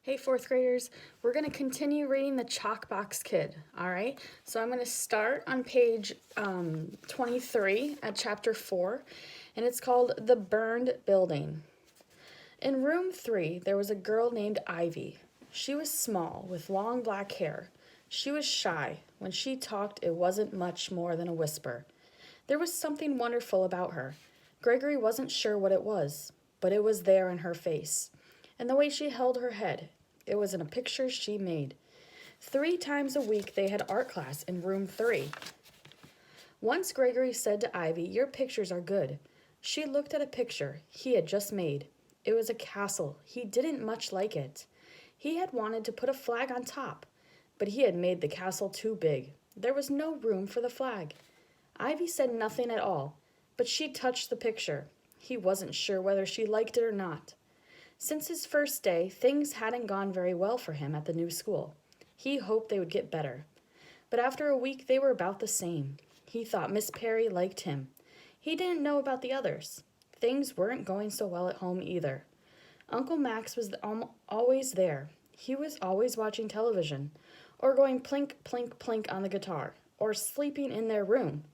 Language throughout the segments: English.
Hey, fourth graders, we're going to continue reading The Chalkbox Kid, all right? So I'm going to start on page 23 at chapter 4, and it's called The Burned Building. In room 3, there was a girl named Ivy. She was small, with long black hair. She was shy. When she talked, it wasn't much more than a whisper. There was something wonderful about her. Gregory wasn't sure what it was, but it was there in her face. And the way she held her head, it was in a picture she made. 3 times a week they had art class in room 3. Once Gregory said to Ivy, "Your pictures are good." She looked at a picture he had just made. It was a castle. He didn't much like it. He had wanted to put a flag on top, but he had made the castle too big. There was no room for the flag. Ivy said nothing at all, but she touched the picture. He wasn't sure whether she liked it or not. Since his first day, things hadn't gone very well for him at the new school. He hoped they would get better. But after a week, they were about the same. He thought Miss Perry liked him. He didn't know about the others. Things weren't going so well at home either. Uncle Max was always there. He was always watching television, or going plink, plink, plink on the guitar, or sleeping in their room.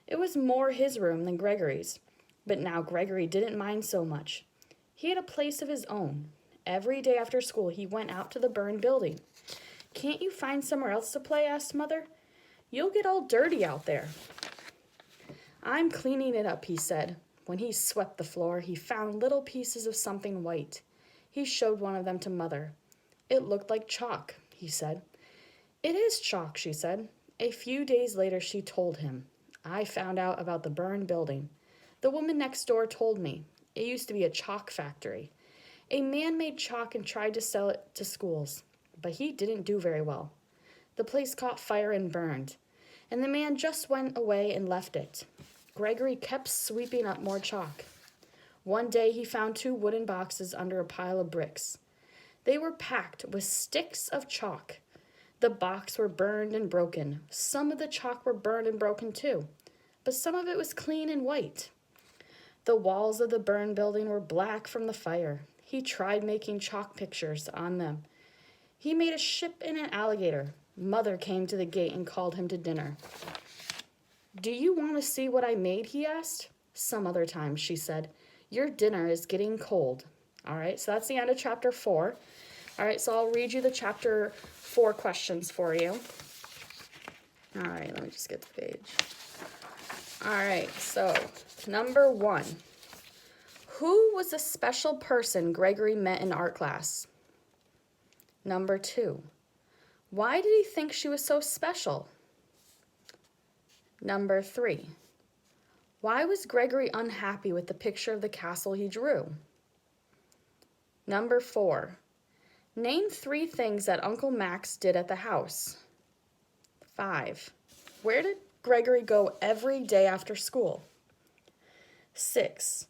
It was more his room than Gregory's, but now Gregory didn't mind so much. He had a place of his own. Every day after school, he went out to the burned building. "Can't you find somewhere else to play?" asked Mother. "You'll get all dirty out there." "I'm cleaning it up," he said. When he swept the floor, he found little pieces of something white. He showed one of them to Mother. "It looked like chalk," he said. "It is chalk," she said. A few days later, she told him, "I found out about the burned building. The woman next door told me. It used to be a chalk factory. A man made chalk and tried to sell it to schools, but he didn't do very well. The place caught fire and burned, and the man just went away and left it. Gregory kept sweeping up more chalk. One day he found 2 wooden boxes under a pile of bricks. They were packed with sticks of chalk. The boxes were burned and broken. Some of the chalk were burned and broken too, but some of it was clean and white. The walls of the burned building were black from the fire. He tried making chalk pictures on them. He made a ship and an alligator. Mother came to the gate and called him to dinner. "Do you want to see what I made?" he asked. "Some other time," she said. "Your dinner is getting cold." All right, so that's the end of chapter 4. All right, so I'll read you the chapter 4 questions for you. All right, let me just get the page. All right, so number 1. Who was a special person Gregory met in art class? Number 2. Why did he think she was so special? Number 3. Why was Gregory unhappy with the picture of the castle he drew? Number 4. Name 3 things that Uncle Max did at the house. 5. Where did Gregory go every day after school? 6.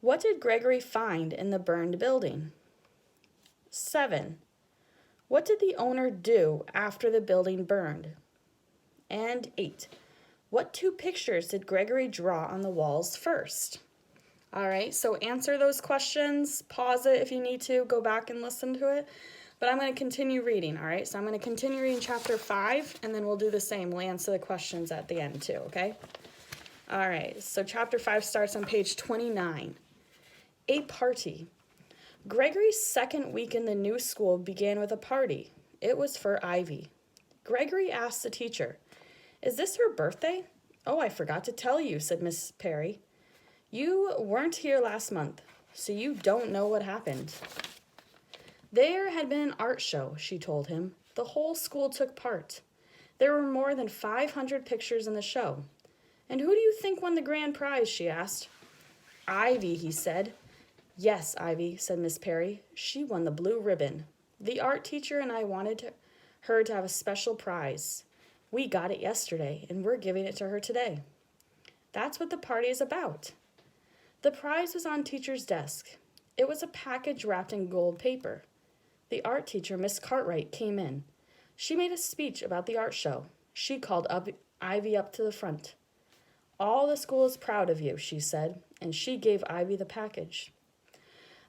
What did Gregory find in the burned building? 7. What did the owner do after the building burned? And 8. What 2 pictures did Gregory draw on the walls first? All right, so answer those questions. Pause it if you need to. Go back and listen to it. But I'm going to continue reading, all right? So I'm going to continue reading chapter 5, and then we'll do the same. We'll answer the questions at the end too, okay? All right, so chapter 5 starts on page 29. A party. Gregory's second week in the new school began with a party. It was for Ivy. Gregory asked the teacher, "Is this her birthday?" "Oh, I forgot to tell you," said Miss Perry. "You weren't here last month, so you don't know what happened." There had been an art show, she told him. The whole school took part. There were more than 500 pictures in the show. "And who do you think won the grand prize?" she asked. "Ivy," he said. "Yes, Ivy," said Miss Perry. "She won the blue ribbon. The art teacher and I wanted her to have a special prize. We got it yesterday, and we're giving it to her today." That's what the party is about. The prize was on teacher's desk. It was a package wrapped in gold paper. The art teacher, Miss Cartwright, came in. She made a speech about the art show. She called Ivy up to the front. "All the school is proud of you," she said, and she gave Ivy the package.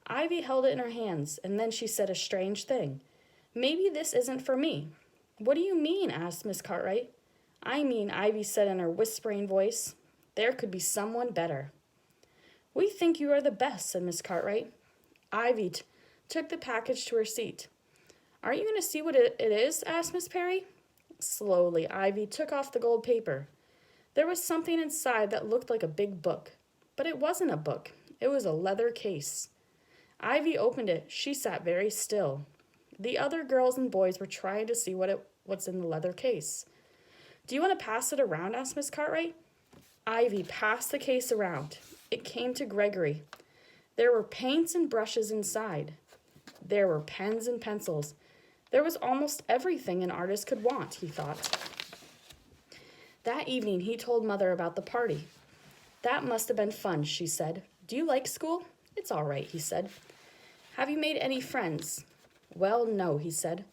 Ivy held it in her hands, and then she said a strange thing. Maybe this isn't for me. What do you mean? Asked Miss Cartwright. I mean, Ivy said in her whispering voice, there could be someone better. We think you are the best, said Miss Cartwright. Ivy took the package to her seat. Aren't you going to see what it is? Asked Miss Perry. Slowly, Ivy took off the gold paper. There was something inside that looked like a big book, but it wasn't a book. It was a leather case. Ivy opened it. She sat very still. The other girls and boys were trying to see what's in the leather case. Do you want to pass it around? Asked Miss Cartwright. Ivy passed the case around. It came to Gregory. There were paints and brushes inside. There were pens and pencils. There was almost everything an artist could want, he thought. That evening, he told Mother about the party. That must have been fun, she said. Do you like school? It's all right, he said. Have you made any friends? Well, no, he said.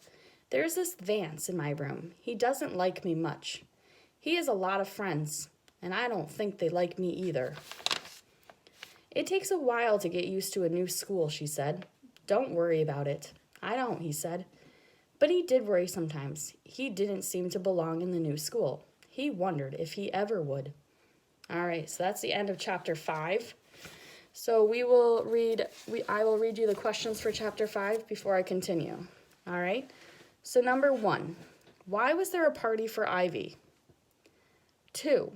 There's this Vance in my room. He doesn't like me much. He has a lot of friends, and I don't think they like me either. It takes a while to get used to a new school, she said. Don't worry about it. I don't, he said. But he did worry sometimes. He didn't seem to belong in the new school. He wondered if he ever would. All right, so that's the end of chapter 5. So I will read you the questions for chapter 5 before I continue. All right, so number 1, why was there a party for Ivy? 2,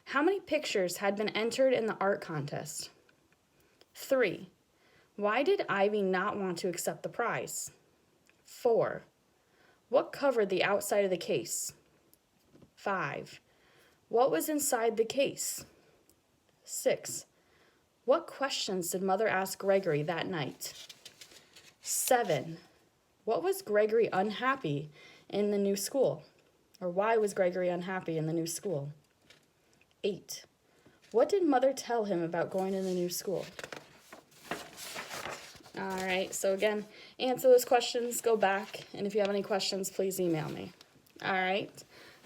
how many pictures had been entered in the art contest? 3, why did Ivy not want to accept the prize? 4, what covered the outside of the case? 5, what was inside the case? 6, what questions did Mother ask Gregory that night? 7, what was Gregory unhappy in the new school? Or why was Gregory unhappy in the new school? 8, what did Mother tell him about going to the new school? All right, so again, answer those questions, go back, and if you have any questions, please email me. All right,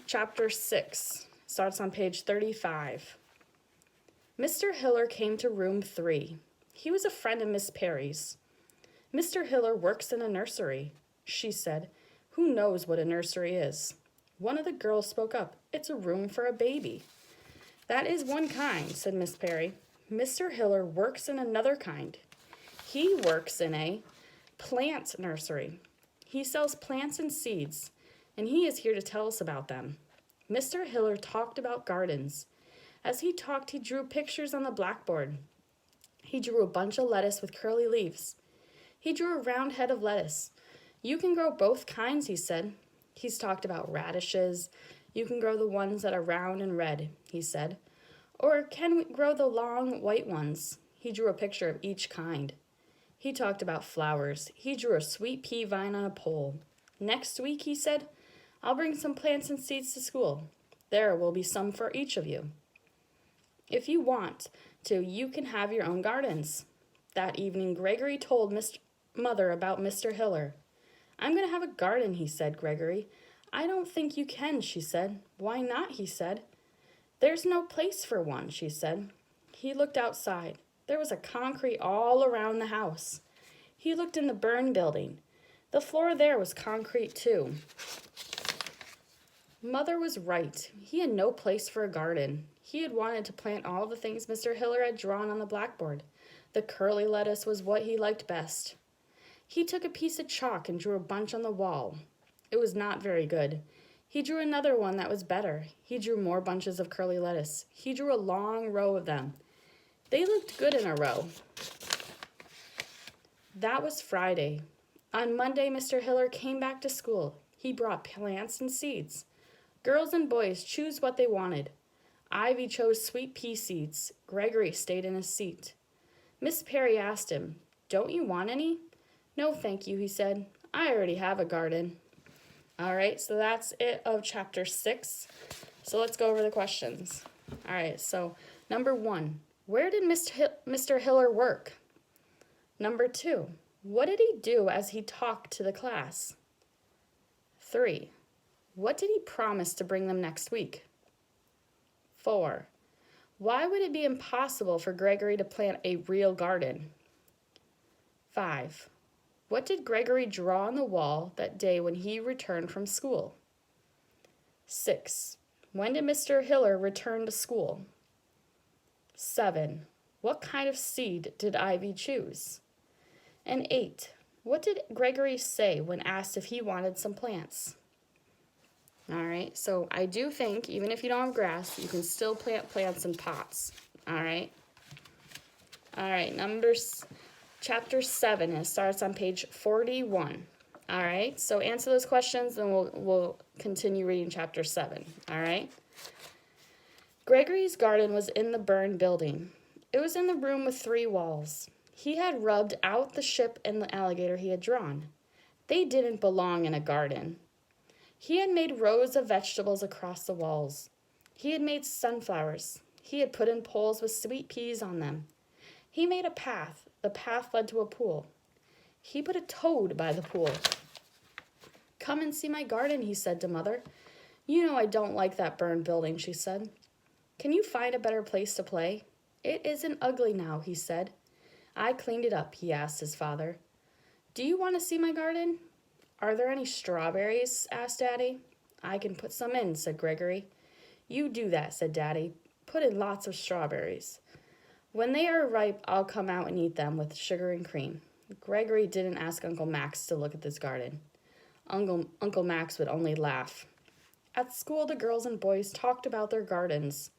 chapter 6 starts on page 35. Mr. Hiller came to room 3. He was a friend of Miss Perry's. Mr. Hiller works in a nursery, she said. Who knows what a nursery is? One of the girls spoke up. It's a room for a baby. That is one kind, said Miss Perry. Mr. Hiller works in another kind. He works in a plant nursery. He sells plants and seeds, and he is here to tell us about them. Mr. Hiller talked about gardens. As he talked, he drew pictures on the blackboard. He drew a bunch of lettuce with curly leaves. He drew a round head of lettuce. You can grow both kinds, he said. He's talked about radishes. You can grow the ones that are round and red, he said. Or can we grow the long white ones? He drew a picture of each kind. He talked about flowers. He drew a sweet pea vine on a pole. Next week, he said, I'll bring some plants and seeds to school. There will be some for each of you. If you want to, you can have your own gardens. That evening, Gregory told Mother about Mr. Hiller. I'm going to have a garden, he said, Gregory. I don't think you can, she said. Why not, he said. There's no place for one, she said. He looked outside. There was a concrete all around the house. He looked in the burn building. The floor there was concrete too. Mother was right. He had no place for a garden. He had wanted to plant all the things Mr. Hiller had drawn on the blackboard. The curly lettuce was what he liked best. He took a piece of chalk and drew a bunch on the wall. It was not very good. He drew another one that was better. He drew more bunches of curly lettuce. He drew a long row of them. They looked good in a row. That was Friday. On Monday, Mr. Hiller came back to school. He brought plants and seeds. Girls and boys choose what they wanted. Ivy chose sweet pea seeds. Gregory stayed in his seat. Miss Perry asked him, Don't you want any? No, thank you, he said. I already have a garden. All right, so that's it of chapter 6. So let's go over the questions. All right, so number 1, where did Mr. Hiller work? Number 2, what did he do as he talked to the class? 3, what did he promise to bring them next week? 4, why would it be impossible for Gregory to plant a real garden? 5, What did Gregory draw on the wall that day when he returned from school? 6. When did Mr. Hiller return to school? 7. What kind of seed did Ivy choose? And 8. What did Gregory say when asked if he wanted some plants? All right, so I do think even if you don't have grass, you can still plant plants in pots. All right. All right, chapter 7. It starts on page 41. All right, so answer those questions, and we'll continue reading chapter 7. All right. Gregory's garden was in the burned building. It was in the room with 3 walls. He had rubbed out the ship and the alligator he had drawn. They didn't belong in a garden. He had made rows of vegetables across the walls. He had made sunflowers. He had put in poles with sweet peas on them. He made a path. The path led to a pool. He put a toad by the pool. Come and see my garden, he said to Mother. You know I don't like that burned building, she said. Can you find a better place to play? It isn't ugly now, he said. I cleaned it up, he asked his father. Do you want to see my garden? Are there any strawberries? Asked Daddy. I can put some in, said Gregory. You do that, said Daddy. Put in lots of strawberries. When they are ripe, I'll come out and eat them with sugar and cream. Gregory didn't ask Uncle Max to look at this garden. Uncle Max would only laugh. At school, the girls and boys talked about their gardens.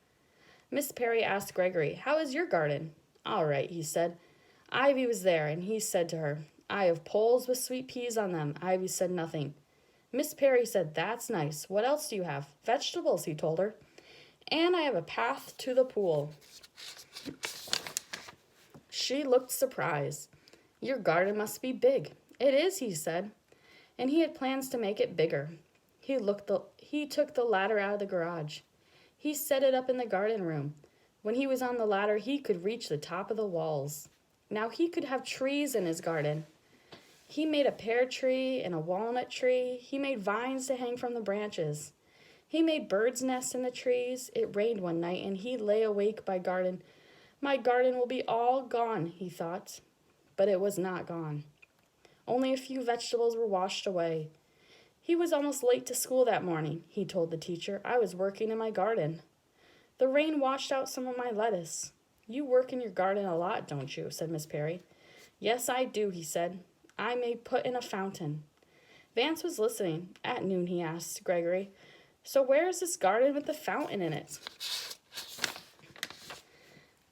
Miss Perry asked Gregory, How is your garden? All right, he said. Ivy was there, and he said to her, I have poles with sweet peas on them. Ivy said nothing. Miss Perry said, That's nice. What else do you have? Vegetables, he told her. And I have a path to the pool. She looked surprised. Your garden must be big. It is, he said. And he had plans to make it bigger. He took the ladder out of the garage. He set it up in the garden room. When he was on the ladder, he could reach the top of the walls. Now he could have trees in his garden. He made a pear tree and a walnut tree. He made vines to hang from the branches. He made birds' nests in the trees. It rained one night, and he lay awake by garden. My garden will be all gone, he thought. But it was not gone. Only a few vegetables were washed away. He was almost late to school that morning, he told the teacher. I was working in my garden. The rain washed out some of my lettuce. You work in your garden a lot, don't you? Said Miss Perry. Yes, I do, he said. I may put in a fountain. Vance was listening. At noon, he asked Gregory, So where is this garden with the fountain in it?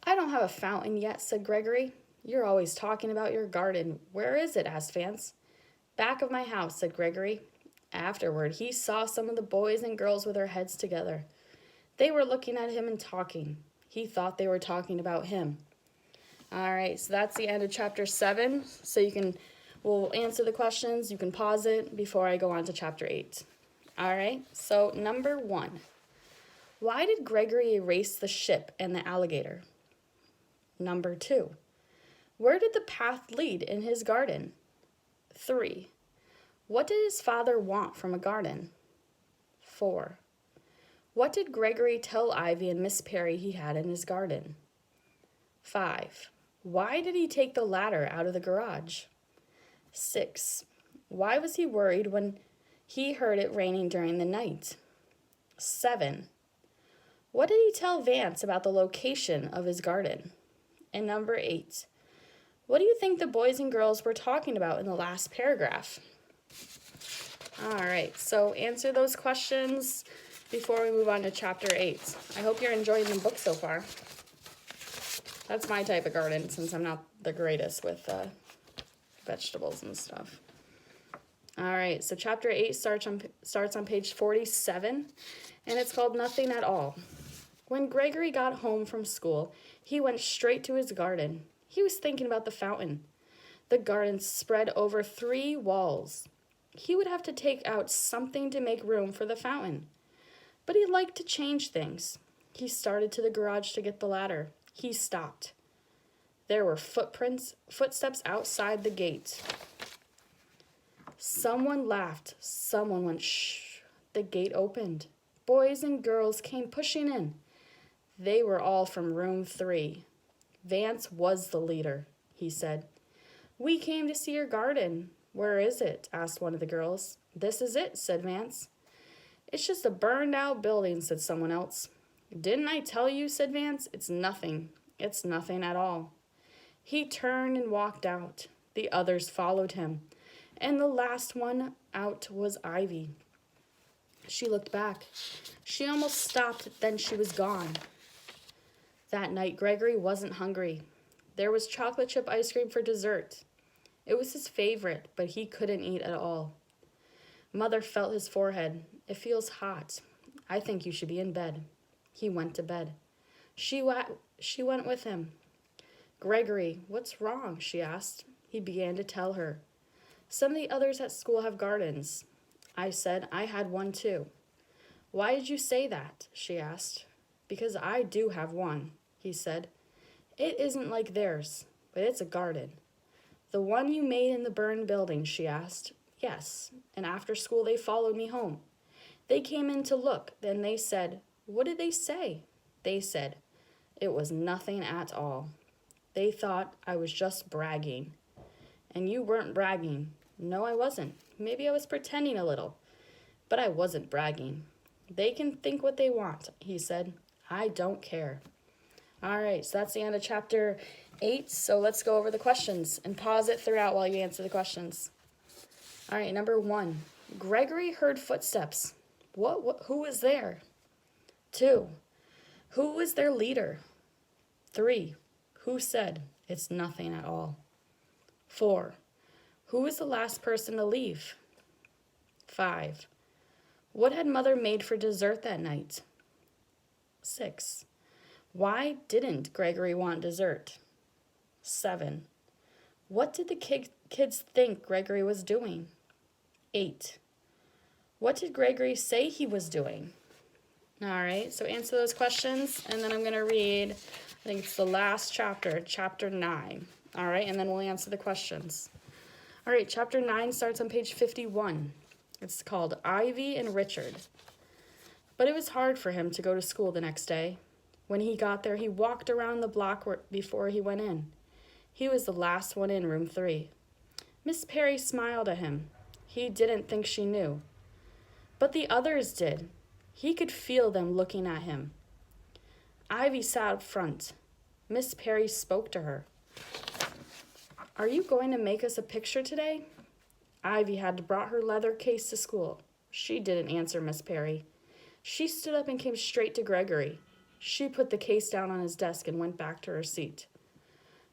I don't have a fountain yet, said Gregory. You're always talking about your garden. Where is it? Asked Vance. Back of my house, said Gregory. Afterward, he saw some of the boys and girls with their heads together. They were looking at him and talking. He thought they were talking about him. All right, so that's the end of chapter 7. So we'll answer the questions. You can pause it before I go on to chapter 8. All right, so number 1. Why did Gregory erase the ship and the alligator? Number 2. Where did the path lead in his garden? 3. What did his father want from a garden? 4. What did Gregory tell Ivy and Miss Perry he had in his garden? 5. Why did he take the ladder out of the garage? 6. Why was he worried when he heard it raining during the night? 7. What did he tell Vance about the location of his garden? And number 8. What do you think the boys and girls were talking about in the last paragraph? All right, so answer those questions before we move on to chapter 8. I hope you're enjoying the book so far. That's my type of garden, since I'm not the greatest with vegetables and stuff. All right, so chapter 8 starts on page 47, and it's called Nothing at All. When Gregory got home from school, he went straight to his garden. He was thinking about the fountain. The garden spread over 3 walls. He would have to take out something to make room for the fountain. But he liked to change things. He started to the garage to get the ladder. He stopped. There were footsteps outside the gate. Someone laughed. Someone went, shh. The gate opened. Boys and girls came pushing in. They were all from room 3. Vance was the leader, he said. "We came to see your garden." "Where is it?" asked one of the girls. "This is it," said Vance. "It's just a burned out building," said someone else. "Didn't I tell you?" said Vance. "It's nothing. It's nothing at all." He turned and walked out. The others followed him, and the last one out was Ivy. She looked back. She almost stopped, then she was gone. That night, Gregory wasn't hungry. There was chocolate chip ice cream for dessert. It was his favorite, but he couldn't eat at all. Mother felt his forehead. "It feels hot. I think you should be in bed." He went to bed. She went with him. "Gregory, what's wrong?" she asked. He began to tell her. "Some of the others at school have gardens." I said I had one too. "Why did you say that?" she asked. "Because I do have one," he said. "It isn't like theirs, but it's a garden." "The one you made in the burned building?" she asked. "Yes, and after school they followed me home. They came in to look, then they said—" "What did they say?" "They said it was nothing at all. They thought I was just bragging." "And you weren't bragging." "No, I wasn't. Maybe I was pretending a little, but I wasn't bragging." "They can think what they want," he said. "I don't care." All right, so that's the end of chapter 8. So let's go over the questions and pause it throughout while you answer the questions. All right, number 1. Gregory heard footsteps. Who was there? 2. Who was their leader? 3. Who said, "It's nothing at all"? 4. Who was the last person to leave? 5. What had Mother made for dessert that night? 6. Why didn't Gregory want dessert? 7. What did the kids think Gregory was doing? 8. What did Gregory say he was doing? All right, so answer those questions, and then I'm going to read, I think it's the last chapter, chapter 9. All right, and then we'll answer the questions. All right, chapter 9 starts on page 51. It's called Ivy and Richard. But it was hard for him to go to school the next day. When he got there, he walked around the block before he went in. He was the last one in room 3. Miss Perry smiled at him. He didn't think she knew. But the others did. He could feel them looking at him. Ivy sat up front. Miss Perry spoke to her. "Are you going to make us a picture today?" Ivy had brought her leather case to school. She didn't answer Miss Perry. She stood up and came straight to Gregory. She put the case down on his desk and went back to her seat.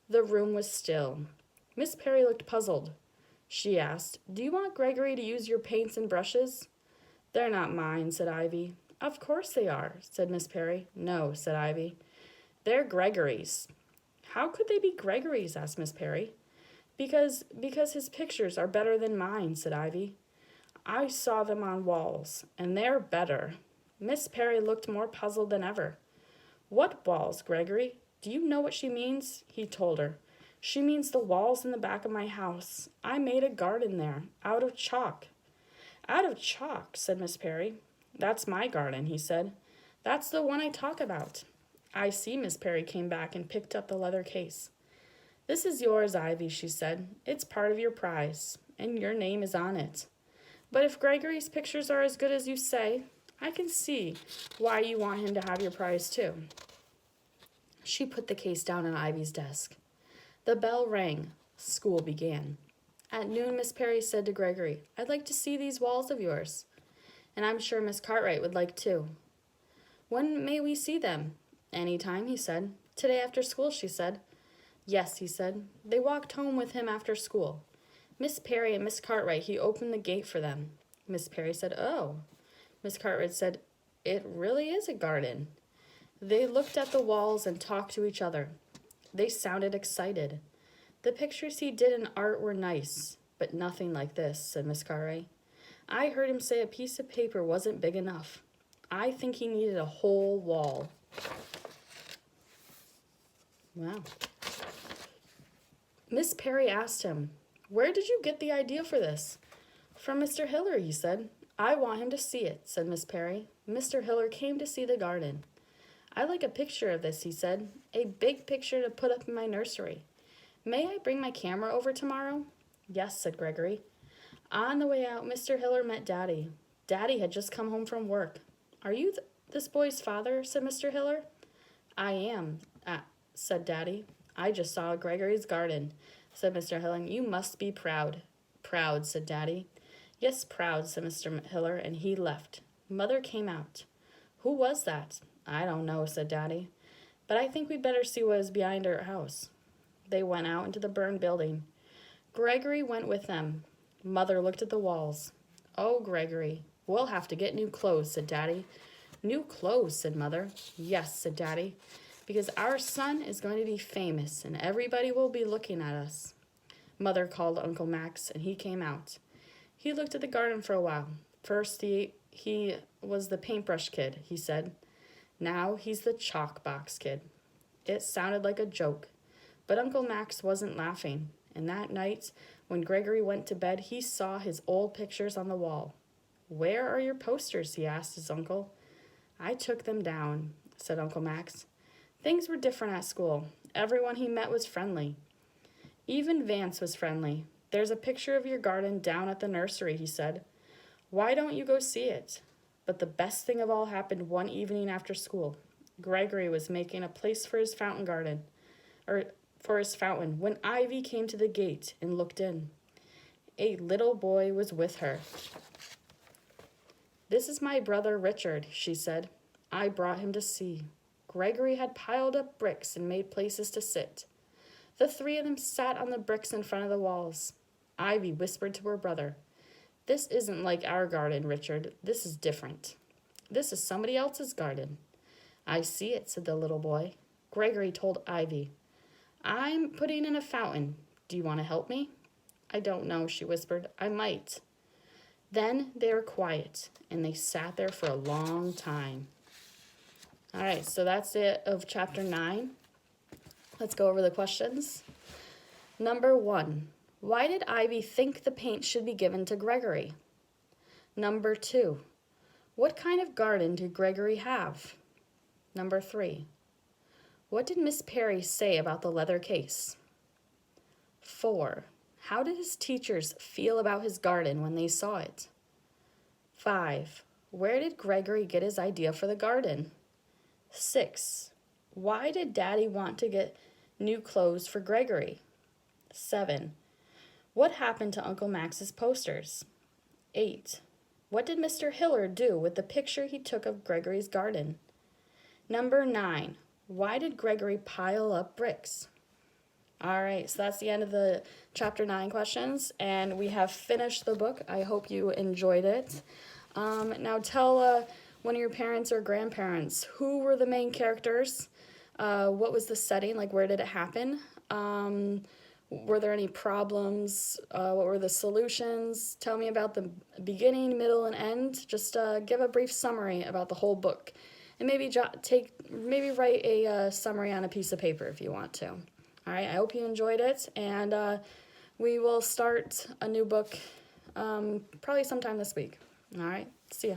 The room was still. Miss Perry looked puzzled. She asked, "Do you want Gregory to use your paints and brushes?" "They're not mine," said Ivy. "Of course they are," said Miss Perry. "No," said Ivy. "They're Gregorys." "How could they be Gregorys?" asked Miss Perry. Because his pictures are better than mine," said Ivy. "I saw them on walls, and they're better." Miss Perry looked more puzzled than ever. "What walls, Gregory? Do you know what she means?" He told her. "She means the walls in the back of my house. I made a garden there, out of chalk." "Out of chalk," said Miss Perry. "That's my garden," he said. "That's the one I talk about." "I see." Miss Perry came back and picked up the leather case. "This is yours, Ivy," she said. "It's part of your prize, and your name is on it. But if Gregory's pictures are as good as you say, I can see why you want him to have your prize too." She put the case down on Ivy's desk. The bell rang. School began. At noon, Miss Perry said to Gregory, "I'd like to see these walls of yours. And I'm sure Miss Cartwright would like too." "When may we see them?" "Any time," he said. "Today after school," she said. "Yes," he said. They walked home with him after school. Miss Perry and Miss Cartwright, he opened the gate for them. Miss Perry said, "Oh." Miss Cartwright said, "It really is a garden." They looked at the walls and talked to each other. They sounded excited. "The pictures he did in art were nice, but nothing like this," said Miss Cartwright. "I heard him say a piece of paper wasn't big enough. I think he needed a whole wall." Wow. Miss Perry asked him, "Where did you get the idea for this?" "From Mr. Hiller," he said. "I want him to see it," said Miss Perry. "Mr. Hiller came to see the garden." "I'd like a picture of this," he said. "A big picture to put up in my nursery. May I bring my camera over tomorrow? Yes, said Gregory. On the way out, Mr. Hiller met Daddy. Daddy had just come home from work. Are you this boy's father? Said Mr. Hiller. I am, said Daddy. I just saw Gregory's garden, said Mr. Hiller. You must be proud. Proud, said Daddy. Yes, proud, said Mr. Hiller, and he left. Mother came out. Who was that? I don't know, said Daddy. But I think we'd better see what is behind our house. They went out into the burned building. Gregory went with them. Mother looked at the walls. Oh, Gregory, we'll have to get new clothes, said Daddy. New clothes, said Mother. Yes, said Daddy, because our son is going to be famous and everybody will be looking at us. Mother called Uncle Max and he came out. He looked at the garden for a while. First he was the paintbrush kid, he said. Now he's the chalk box kid. It sounded like a joke, but Uncle Max wasn't laughing, and that night, when Gregory went to bed, he saw his old pictures on the wall. Where are your posters? He asked his uncle. I took them down, said Uncle Max. Things were different at school. Everyone he met was friendly. Even Vance was friendly. There's a picture of your garden down at the nursery, he said. Why don't you go see it? But the best thing of all happened one evening after school. Gregory was making a place for his fountain when Ivy came to the gate and looked in. A little boy was with her. This is my brother Richard, she said. I brought him to see. Gregory had piled up bricks and made places to sit. The three of them sat on the bricks in front of the walls. Ivy whispered to her brother, This isn't like our garden, Richard. This is different. This is somebody else's garden. I see it, said the little boy. Gregory told Ivy, I'm putting in a fountain. Do you want to help me? I don't know, she whispered. I might. Then they were quiet, and they sat there for a long time. All right, so that's it of chapter 9. Let's go over the questions. Number 1, why did Ivy think the paint should be given to Gregory? Number 2, what kind of garden did Gregory have? Number 3, what did Miss Perry say about the leather case? 4, how did his teachers feel about his garden when they saw it? 5, where did Gregory get his idea for the garden? 6, why did Daddy want to get new clothes for Gregory? 7, what happened to Uncle Max's posters? 8, what did Mr. Hiller do with the picture he took of Gregory's garden? Number 9, why did Gregory pile up bricks? All right, so that's the end of the chapter 9 questions, and we have finished the book. I hope you enjoyed it. Now tell one of your parents or grandparents, who were the main characters? What was the setting? Like, where did it happen? Were there any problems? What were the solutions? Tell me about the beginning, middle, and end. Just give a brief summary about the whole book. And maybe write a summary on a piece of paper if you want to. All right, I hope you enjoyed it, and we will start a new book probably sometime this week. All right, see ya.